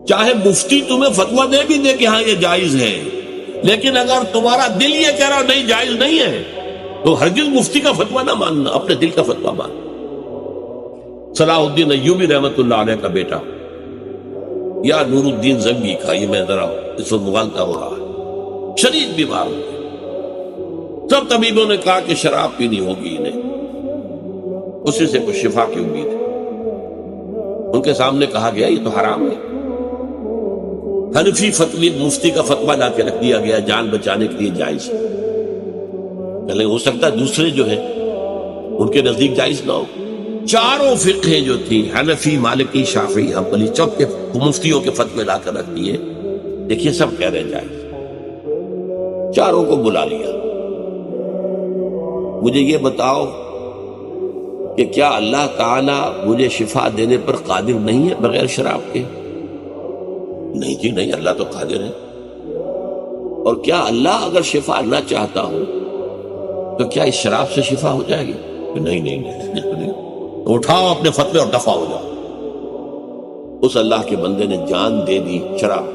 چاہے مفتی تمہیں فتویٰ دے بھی دے کہ ہاں یہ جائز ہے، لیکن اگر تمہارا دل یہ کہہ رہا نہیں جائز نہیں ہے تو ہرگز مفتی کا فتویٰ نہ ماننا، اپنے دل کا فتویٰ ماننا۔ صلاح الدین ایوبی رحمۃ اللہ علیہ کا بیٹا یا نور الدین زنگی کا، یہ میں ذرا اس وقت مغالطہ ہو رہا ہے، شدید بیمار ہو گئے۔ سب طبیبوں نے کہا کہ شراب پینی ہوگی انہیں، اسی سے کچھ شفا کی امید ہے۔ ان کے سامنے کہا گیا یہ تو حرام ہے۔ حنفی فتوی مفتی کا فتویٰ لا کے رکھ دیا گیا، جان بچانے کے لیے جائز ہے، لیکن ہو سکتا ہے دوسرے جو ہیں ان کے نزدیک جائز نہ ہو۔ چاروں فقہیں جو تھی، حنفی، مالکی، شافعی، حنبلی، سب کے مفتیوں کے فتوے لا کر رکھ دیے، دیکھیے سب کہہ رہے جائز۔ چاروں کو بلا لیا، مجھے یہ بتاؤ کہ کیا اللہ تعالیٰ مجھے شفا دینے پر قادر نہیں ہے بغیر شراب کے؟ نہیں جی نہیں، اللہ تو قادر ہے۔ اور کیا اللہ اگر شفا نہ چاہتا ہو تو کیا اس شراب سے شفا ہو جائے گی؟ نہیں نہیں نہیں، اٹھاؤ اپنے فتوے اور دفع ہو جاؤ۔ اس اللہ کے بندے نے جان دے دی شراب،